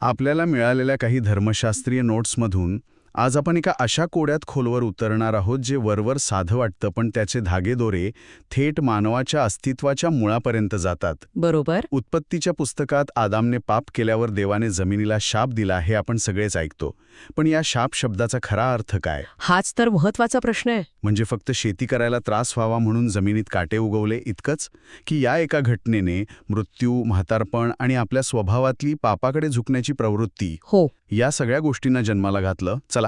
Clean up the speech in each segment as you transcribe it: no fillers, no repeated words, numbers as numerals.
आपल्याला मिळालेल्या काही धर्मशास्त्रीय नोट्समधून आज आपण एका अशा कोड्यात खोलवर उतरणार आहोत जे वरवर साधं वाटतं, पण त्याचे धागेदोरे थेट मानवाच्या अस्तित्वाच्या मुळापर्यंत जातात. बरोबर. उत्पत्तीच्या पुस्तकात आदामने पाप केल्यावर देवाने जमिनीला शाप दिला हे आपण सगळेच ऐकतो. पण या शाप शब्दाचा खरा अर्थ काय? हाच तर महत्वाचा प्रश्न आहे. म्हणजे फक्त शेती करायला त्रास व्हावा म्हणून जमिनीत काटे उगवले इतकंच? की या एका घटनेने मृत्यू, म्हातारपण आणि आपल्या स्वभावातली पापाकडे झुकण्याची प्रवृत्ती हो. या सगळ्या गोष्टींना जन्माला घातलं? चला,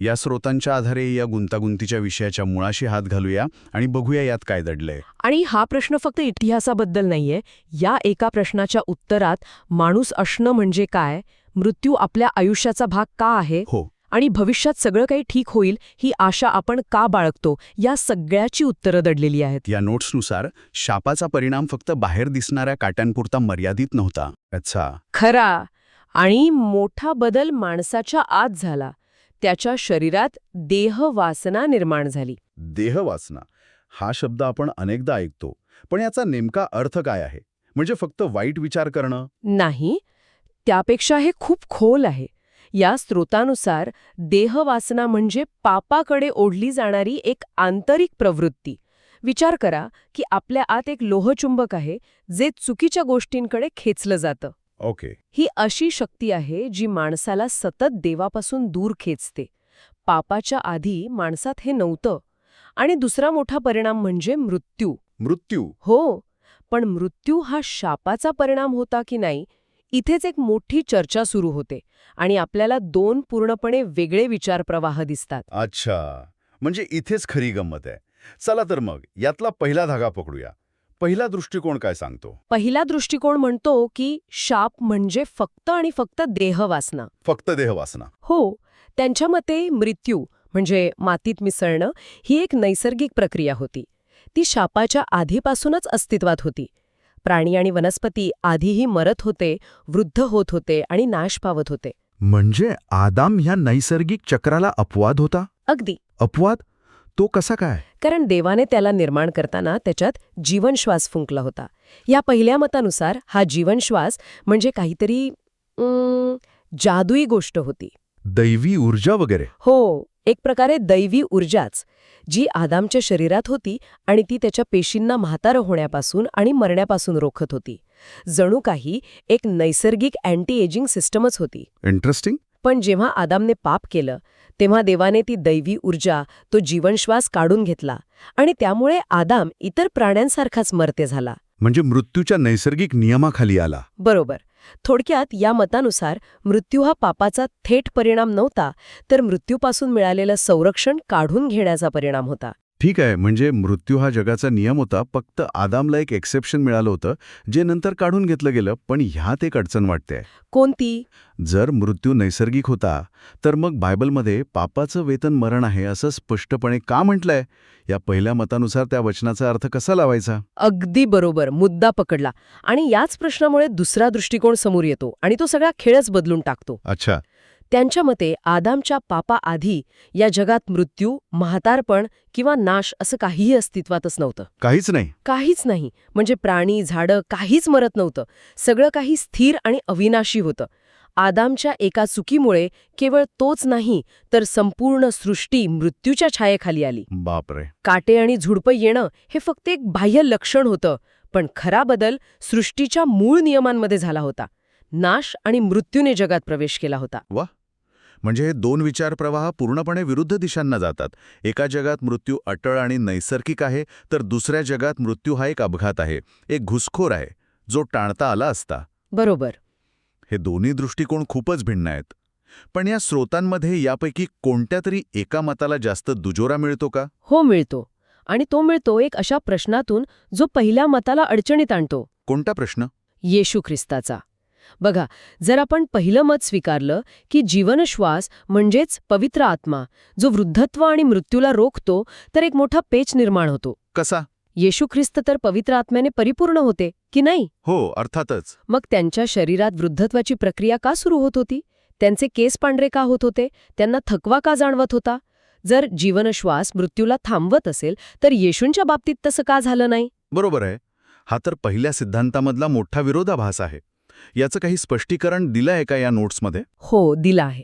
या स्रोतांच्या आधारे या गुंतागुंतीच्या विषयाच्या मुळाशी हात घालूया आणि बघूया यात काय दडलंय. आणि हा प्रश्न फक्त इतिहासाबद्दल नाहीये. या एका प्रश्नाच्या उत्तरात माणूस असणं म्हणजे काय, मृत्यू आपल्या आयुष्याचा भाग का आहे, हो, आणि भविष्यात सगळं काही ठीक होईल ही आशा आपण का बाळगतो, या सगळ्याची उत्तरं दडलेली आहेत. या नोट्सनुसार शापाचा परिणाम फक्त बाहेर दिसणाऱ्या काट्यांपुरता मर्यादित नव्हता. अच्छा. खरा आणि मोठा बदल माणसाच्या आत झाला. त्याच्या शरीरात देहवासना निर्माण झाली. देहवासना हा शब्द आपण अनेकदा ऐकतो, पण याचा नेमका अर्थ काय आहे? म्हणजे फक्त वाईट विचार करणं? नाही, त्यापेक्षा हे खूप खोल आहे. या स्रोतानुसार देहवासना म्हणजे पापाकडे ओढली जाणारी एक आंतरिक प्रवृत्ती. विचार करा की आपल्या आत एक लोहचुंबक आहे जे चुकीच्या गोष्टींकडे खेचलं जातं. ओके. ही अशी शक्ती आहे जी माणसाला सतत देवापासून दूर खेचते. पापाच्या आधी माणसात हे नव्हतं. आणि दुसरा मोठा परिणाम म्हणजे मृत्यू. मृत्यू? हो, पण मृत्यू हा शापाचा परिणाम होता की नाही, इथेच एक मोठी चर्चा सुरू होते आणि आपल्याला दोन पूर्णपणे वेगळे विचारप्रवाह दिसतात. अच्छा, म्हणजे इथेच खरी गंमत आहे. चला तर मग यातला पहिला धागा पकडूया. पहिला दृष्टिकोन काय सांगतो? पहिला दृष्टिकोन म्हणतो की शाप म्हणजे फक्त आणि फक्त देहवासना. फक्त देहवासना? हो, त्यांच्या मते मृत्यू म्हणजे मातीत मिसळणं ही एक नैसर्गिक प्रक्रिया होती. ती शापाच्या आधीपासूनच अस्तित्वात होती. प्राणी आणि वनस्पती आधीही मरत होते, वृद्ध होत होते आणि नाश पावत होते. म्हणजे आदाम ह्या नैसर्गिक चक्राला अपवाद होता? अगदी. अपवाद? तो कसा काय? कारण देवाने त्याला निर्माण करताना त्याच्यात जीवनश्वास फुंकला होता. या पहिल्या मतानुसार हा जीवनश्वास म्हणजे काहीतरी जादुई गोष्ट होती. दैवी ऊर्जा वगैरे? हो, एक प्रकारे दैवी ऊर्जाच, जी आदामच्या शरीरात होती आणि ती त्याच्या पेशींना म्हातारं होण्यापासून आणि मरण्यापासून रोखत होती. जणू काही एक नैसर्गिक अँटी एजिंग सिस्टमच होती. इंटरेस्टिंग. पण जेव्हा आदामने पाप केलं तेव्हा देवाने ती दैवी ऊर्जा, तो जीवनश्वास काढून घेतला आणि त्यामुळे आदाम इतर प्राण्यांसारखाच मरते झाला. म्हणजे मृत्यूच्या नैसर्गिक नियमाखाली आला. बरोबर. थोडक्यात या मतानुसार मृत्यू हा पापाचा थेट परिणाम नव्हता, तर मृत्यूपासून मिळालेलं संरक्षण काढून घेण्याचा परिणाम होता. ठीक आहे, म्हणजे मृत्यू हा जगाचा नियम होता, फक्त आदामला एक एक्सेप्शन मिळालं होतं जे नंतर काढून घेतलं गेलं. पण ह्यात एक अडचण वाटते. कोणती? जर मृत्यू नैसर्गिक होता तर मग बायबलमध्ये पापाचं वेतन मरण आहे असं स्पष्टपणे का म्हटलंय? या पहिल्या मतानुसार त्या वचनाचा अर्थ कसा लावायचा? अगदी बरोबर, मुद्दा पकडला. आणि याच प्रश्नामुळे दुसरा दृष्टिकोन समोर येतो आणि तो सगळा खेळच बदलून टाकतो. अच्छा. त्यांच्या मते आदामच्या पापाआधी या जगात मृत्यू, म्हातारपण किंवा नाश असं काहीही अस्तित्वातच नव्हतं. काहीच नाही? काहीच नाही. म्हणजे प्राणी, झाडं काहीच मरत नव्हतं. सगळं काही स्थिर आणि अविनाशी होतं. आदामच्या एका चुकीमुळे केवळ तोच नाही तर संपूर्ण सृष्टी मृत्यूच्या छायेखाली आली. बापरे. काटे आणि झुडपं येणं हे फक्त एक बाह्य लक्षण होतं, पण खरा बदल सृष्टीच्या मूळ नियमांमध्ये झाला होता. नाश आणि मृत्यूने जगात प्रवेश केला होता. वा, म्हणजे हे दोन विचारप्रवाह पूर्णपणे विरुद्ध दिशांना जातात. एका जगात मृत्यू अटळ आणि नैसर्गिक आहे, तर दुसऱ्या जगात मृत्यू हा एक अपघात आहे, एक घुसखोर आहे, जो टाळता आला असता. बरोबर. हे दोन्ही दृष्टिकोन खूपच भिन्न आहेत. पण या स्रोतांमध्ये यापैकी कोणत्या तरी एका मताला जास्त दुजोरा मिळतो का? हो, मिळतो. आणि तो मिळतो एक अशा प्रश्नातून जो पहिल्या मताला अडचणीत आणतो. कोणता प्रश्न? येशू ख्रिस्ताचा. बघा, जर आपण पहिलं मत स्वीकारलं की जीवनश्वास म्हणजेच पवित्र आत्मा जो वृद्धत्व आणि मृत्यूला रोखतो, तर एक मोठा पेच निर्माण होतो. कसा? येशू ख्रिस्त तर पवित्र आत्म्याने परिपूर्ण होते की नाही? हो, अर्थातच. मग त्यांच्या शरीरात वृद्धत्वाची प्रक्रिया का सुरू होत होती? त्यांचे केस पांढरे का होत होते? त्यांना थकवा का जाणवत होता? जर जीवनश्वास मृत्यूला थांबवत असेल तर येशूंच्या बाबतीत तसं का झालं नाही? बरोबर आहे. हा तर पहिल्या सिद्धांतामधला मोठा विरोधाभास आहे. याचं काही स्पष्टीकरण दिलं आहे का या नोट्समध्ये? हो, दिलं आहे.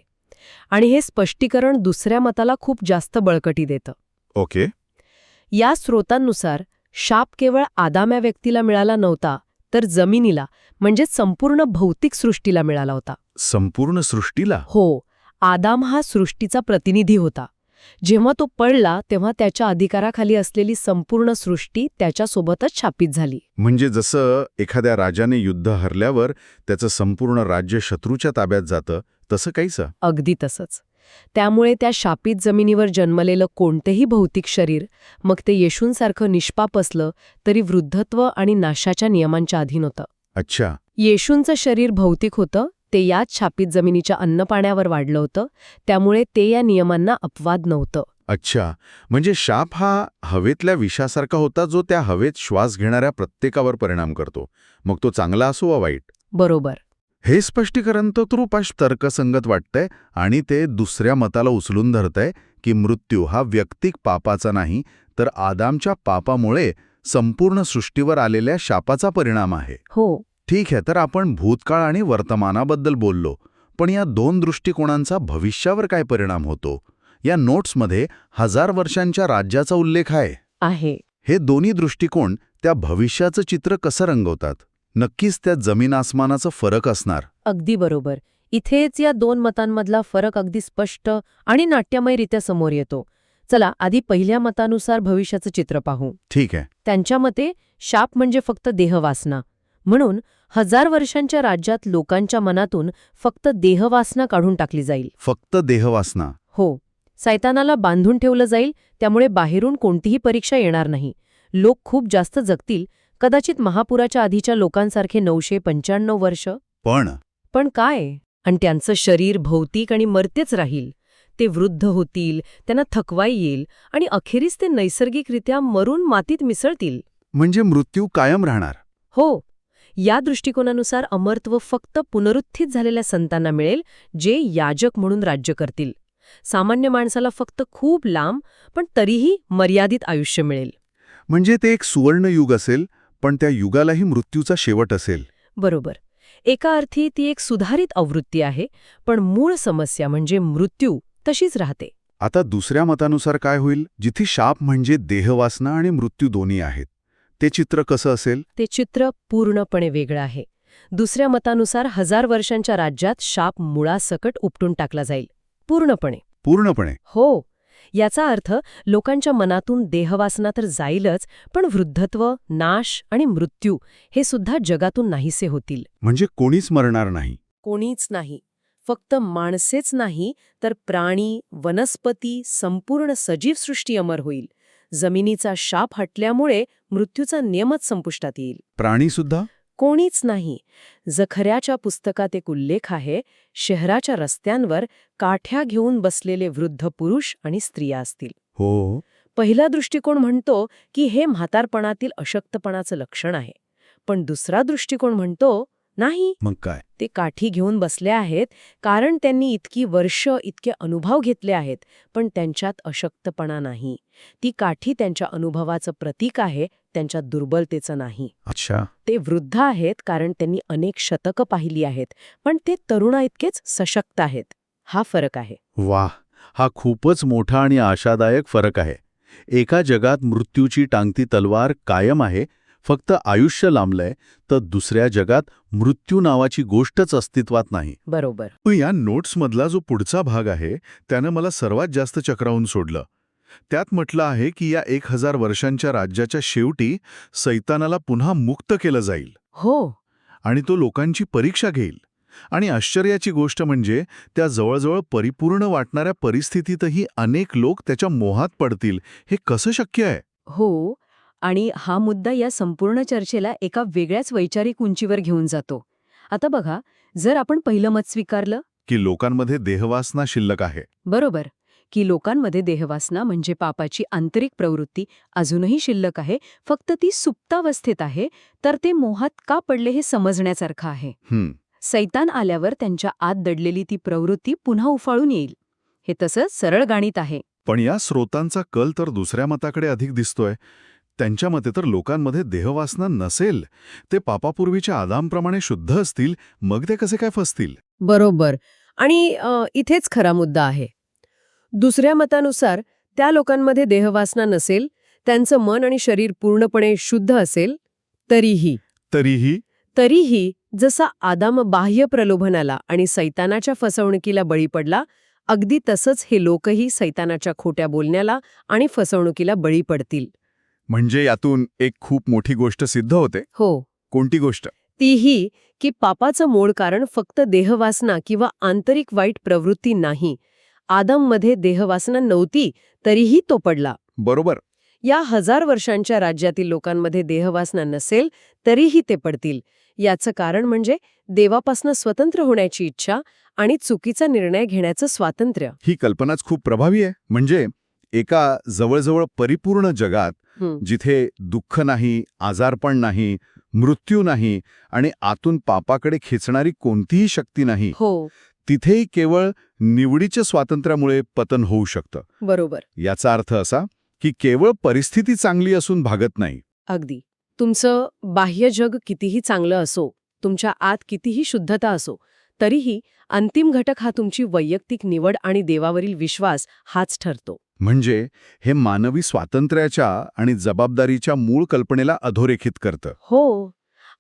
आणि हे स्पष्टीकरण दुसऱ्या मताला खूप जास्त बळकटी देतं. ओके. या स्रोतांनुसार शाप केवळ आदाम्या व्यक्तीला मिळाला नव्हता, तर जमिनीला म्हणजेच संपूर्ण भौतिक सृष्टीला मिळाला होता. संपूर्ण सृष्टीला? हो, आदाम हा सृष्टीचा प्रतिनिधी होता. जेव्हा तो पडला तेव्हा त्याच्या अधिकाराखाली असलेली संपूर्ण सृष्टी त्याच्यासोबतच शापित झाली. म्हणजे जसं एखाद्या राजाने युद्ध हरल्यावर त्याचं संपूर्ण राज्य शत्रूच्या ताब्यात जातं, तसं काहीसं? अगदी तसंच. त्यामुळे त्या शापित जमिनीवर जन्मलेलं कोणतेही भौतिक शरीर, मग ते येशूंसारखं निष्पाप असलं तरी वृद्धत्व आणि नाशाच्या नियमांच्या अधीन होतं. अच्छा. येशूंचं शरीर भौतिक होतं, ते याच शापित जमिनीच्या अन्नपाण्यावर वाढलं होतं, त्यामुळे ते या नियमांना अपवाद नव्हतं. अच्छा. म्हणजे शाप हा हवेतल्या विषासारखा होता, जो त्या हवेत श्वास घेणाऱ्या प्रत्येकावर परिणाम करतो. मग तो चांगला असो वा वाईट. बरोबर. हे स्पष्टीकरण तर तुरुपाश तर्कसंगत वाटतंय आणि ते दुसऱ्या मताला उचलून धरतंय की मृत्यू हा व्यक्तिक पापाचा नाही, तर आदामच्या पापामुळे संपूर्ण सृष्टीवर आलेल्या शापाचा परिणाम आहे. हो. ठीक आहे, तर आपण भूतकाळ आणि वर्तमानाबद्दल बोललो, पण या दोन दृष्टिकोनांचा भविष्यावर काय परिणाम होतो? या नोट्समध्ये 1000 वर्षांच्या राज्याचा उल्लेख आहे. हे दोन्ही दृष्टिकोन त्या भविष्याचं चित्र कसं रंगवतात? नक्कीच त्यात जमीन आसमानाचा फरक असणार. अगदी बरोबर. इथेच या दोन मतांमधला फरक अगदी स्पष्ट आणि नाट्यमयरित्या समोर येतो. चला आधी पहिल्या मतानुसार भविष्याचं चित्र पाहू. ठीक आहे. त्यांच्या मते शाप म्हणजे फक्त देहवासना. म्हणून 1000 वर्षांच्या राज्यात लोकांच्या मनातून फक्त देहवासना काढून टाकली जाईल. फक्त देहवासना? हो. सैतानाला बांधून ठेवलं जाईल, त्यामुळे बाहेरून कोणतीही परीक्षा येणार नाही. लोक खूप जास्त जगतील, कदाचित महापुराच्या आधीच्या लोकांसारखे 995 वर्ष. पण काय? आणि त्यांचं शरीर भौतिक आणि मर्त्यच राहील. ते वृद्ध होतील, त्यांना थकवा येईल आणि अखेरीस ते नैसर्गिकरित्या मरून मातीत मिसळतील. म्हणजे मृत्यू कायम राहणार? हो. या दृष्टिकोनानुसार अमरत्व फक्त पुनरुत्थित झालेल्या संतांना मिळेल, जे याजक म्हणून राज्य करतील. सामान्य माणसाला फक्त खूप लांब पण तरीही मर्यादित आयुष्य मिळेल. म्हणजे ते एक सुवर्ण युग असेल, पण त्या युगालाही मृत्यूचा शेवट असेल. बरोबर. एका अर्थी ती एक सुधारित आवृत्ती आहे, पण मूळ समस्या म्हणजे मृत्यू तशीच राहते. आता दुसऱ्या मतानुसार काय होईल, जिथे शाप म्हणजे देहवासना आणि मृत्यू दोन्ही आहेत? ते चित्र कसं असेल? ते चित्र पूर्णपणे वेगळं आहे. दुसऱ्या मतानुसार 1000 वर्षांच्या राज्यात शाप मुळासकट उपटून टाकला जाईल. पूर्णपणे. हो. याचा अर्थ लोकांच्या मनातून देहवासना तर जाईलच, पण वृद्धत्व, नाश आणि मृत्यू हे सुद्धा जगातून नाहीसे होतील. म्हणजे कोणीच मरणार नाही? कोणीच नाही. फक्त माणसेच नाही, तर प्राणी, वनस्पती, संपूर्ण सजीव सृष्टी अमर होईल. जमिनीचा शाप हटल्यामुळे मृत्यूचा नियमच संपुष्टात येईल. प्राणीसुद्धा? कोणीच नाही. जखऱ्याच्या पुस्तकात एक उल्लेख आहे, शहराच्या रस्त्यांवर काठ्या घेऊन बसलेले वृद्ध पुरुष आणि स्त्रिया असतील. हो. पहिला दृष्टिकोन म्हणतो की हे म्हातारपणातील अशक्तपणाचं लक्षण आहे. पण दुसरा दृष्टिकोन म्हणतो नाही. मग काय? ते काठी घेऊन बसले आहेत कारण त्यांनी इतकी वर्ष इतके अनुभव घेतले आहेत, पण त्यांच्यात अशक्तपणा नाही. ती काठी त्यांच्या अनुभवाचं प्रतीक आहे, त्यांच्या दुर्बलतेचं नाही. अच्छा. ते वृद्ध आहेत कारण त्यांनी अनेक शतकं पाहिली आहेत, पण ते तरुणा इतकेच सशक्त आहेत. हा फरक आहे. वाह, हा खूपच मोठा आणि आशादायक फरक आहे. एका जगात मृत्यूची टांगती तलवार कायम आहे, फक्त आयुष्य लांबलंय, तर दुसऱ्या जगात मृत्यू नावाची गोष्टच अस्तित्वात नाही. बरोबर. या नोट्समधला जो पुढचा भाग आहे त्यानं मला सर्वात जास्त चक्रावून सोडलं. त्यात म्हटलं आहे की या 1000 वर्षांच्या राज्याच्या शेवटी सैतानाला पुन्हा मुक्त केलं जाईल. हो. आणि तो लोकांची परीक्षा घेईल. आणि आश्चर्याची गोष्ट म्हणजे त्या जवळजवळ परिपूर्ण वाटणाऱ्या परिस्थितीतही अनेक लोक त्याच्या मोहात पडतील. हे कसं शक्य आहे? हो. आणि हा मुद्दा या संपूर्ण चर्चेला एका वेगळ्याच वैचारिक उंचीवर घेऊन जातो. आता बघा, जर आपण पहिलं मत स्वीकारलं की लोकांमध्ये देहवासना शिल्लक आहे. बरोबर, की लोकांमध्ये देहवासना म्हणजे पापाची आंतरिक प्रवृत्ती अजूनही शिल्लक आहे, फक्त ती सुप्तावस्थेत आहे, तर ते मोहात का पडले हे समजण्यासारखं आहे. सैतान आल्यावर त्यांच्या आत दडलेली ती प्रवृत्ती पुन्हा उफाळून येईल. हे तसं सरळ गणित आहे. पण या स्रोतांचा कल तर दुसऱ्या मताकडे अधिक दिसतोय. त्यांच्या मते तर लोकांमध्ये देहवासना नसेल, ते पापापूर्वीच्या आदामप्रमाणे शुद्ध असतील, मग ते कसे काय फसतील? बरोबर. आणि इथेच खरा मुद्दा आहे. दुसऱ्या मतानुसार त्या लोकांमध्ये देहवासना नसेल, त्यांचं मन आणि शरीर पूर्णपणे शुद्ध असेल, तरीही जसा आदाम बाह्य प्रलोभनाला आणि सैतानाच्या फसवणुकीला बळी पडला, अगदी तसंच हे लोकही सैतानाच्या खोट्या बोलण्याला आणि फसवणुकीला बळी पडतील. म्हणजे यातून एक खूप मोठी गोष्ट सिद्ध होते. हो, कोणती गोष्ट? तीही की पापाचं मूळ कारण फक्त देहवासना किंवा आंतरिक वाईट प्रवृत्ती नाही. आदममध्ये देहवासना नव्हती, तरीही तो पडला. बरोबर. या 1000 वर्षांच्या राज्यातील लोकांमध्ये देहवासना नसेल, तरीही ते पडतील. याचं कारण म्हणजे देवापासून स्वतंत्र होण्याची इच्छा आणि चुकीचा निर्णय घेण्याचं स्वातंत्र्य. ही कल्पनाच खूप प्रभावी आहे. म्हणजे एका जवळजवळ परिपूर्ण जगात जिथे दुःख नाही, आजारपण नाही, मृत्यू नाही आणि आतून पापाकडे खेचणारी कोणतीही शक्ती नाही, हो, तिथेही केवळ निवडीच्या स्वातंत्र्यामुळे पतन होऊ शकतं. बरोबर. याचा अर्थ असा की केवळ परिस्थिती चांगली असून भागत नाही. अगदी. तुमचं बाह्य जग कितीही चांगलं असो, तुमच्या आत कितीही शुद्धता असो, तरीही अंतिम घटक हा तुमची वैयक्तिक निवड आणि देवावरील विश्वास हाच ठरतो. म्हणजे हे मानवी स्वातंत्र्याच्या आणि जबाबदारीच्या मूळ कल्पनेला अधोरेखित करतं. हो,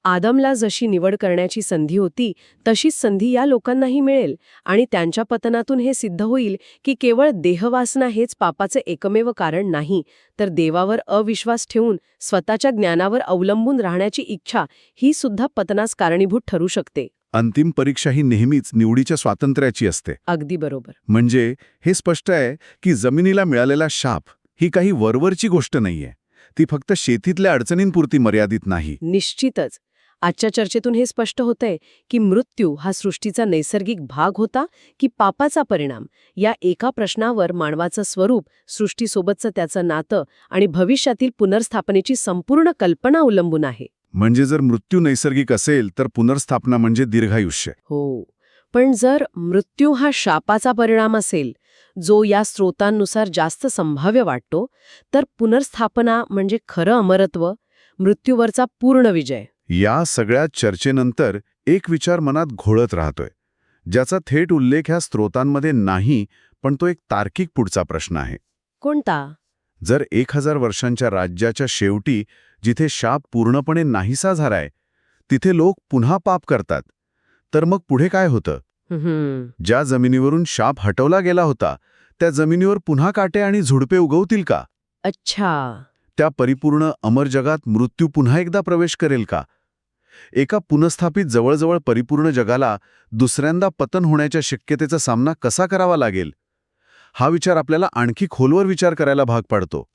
आदमला जशी निवड करण्याची संधी होती, तशीच संधी या लोकांनाही मिळेल आणि त्यांच्या पतनातून हे सिद्ध होईल की केवळ देहवासना हेच पापाचे एकमेव कारण नाही, तर देवावर अविश्वास ठेवून स्वतःच्या ज्ञानावर अवलंबून राहण्याची इच्छा ही सुद्धा पतनास कारणीभूत ठरू शकते. अंतिम परीक्षा ही नेहमीच निवडीच्या स्वातंत्र्याची असते. अगदी बरोबर. म्हणजे हे स्पष्ट आहे की जमिनीला मिळालेला शाप ही काही वरवरची गोष्ट नाहीये. ती फक्त शेतीतल्या अडचणींपुरती मर्यादित नाही. निश्चितच. आजच्या चर्चेतून हे स्पष्ट होतंय की मृत्यू हा सृष्टीचा नैसर्गिक भाग होता की पापाचा परिणाम. या एका प्रश्नावर मानवाचं स्वरूप, सृष्टीसोबतचं त्याचं नातं आणि भविष्यातील पुनर्स्थापनेची संपूर्ण कल्पना अवलंबून आहे. म्हणजे जर मृत्यू नैसर्गिक असेल तर पुनर्स्थापना म्हणजे दीर्घायुष्य. हो, पण जर मृत्यू हा शापाचा परिणाम असेल, जो या स्रोतांनुसार जास्त संभाव्य वाटतो, तर पुनर्स्थापना म्हणजे खरं अमरत्व, मृत्यूवरचा पूर्ण विजय. या सगळ्या चर्चेनंतर एक विचार मनात घोळत राहतोय, ज्याचा थेट उल्लेख ह्या स्रोतांमध्ये नाही, पण तो एक तार्किक पुढचा प्रश्न आहे. कोणता? जर 1000 वर्षांच्या राज्याच्या शेवटी जिथे शाप पूर्णपणे नाहीसा झालाय, तिथे लोक पुन्हा पाप करतात, तर मग पुढे काय होतं? ज्या जमिनीवरून शाप हटवला गेला होता, त्या जमिनीवर पुन्हा काटे आणि झुडपे उगवतील का? अच्छा. त्या परिपूर्ण अमर जगात मृत्यू पुन्हा एकदा प्रवेश करेल का? एका पुनस्थापित जवळजवळ परिपूर्ण जगाला दुसऱ्यांदा पतन होण्याच्या शक्यतेचा सामना कसा करावा लागेल? हा विचार आपल्याला आणखी खोलवर विचार करायला भाग पाडतो.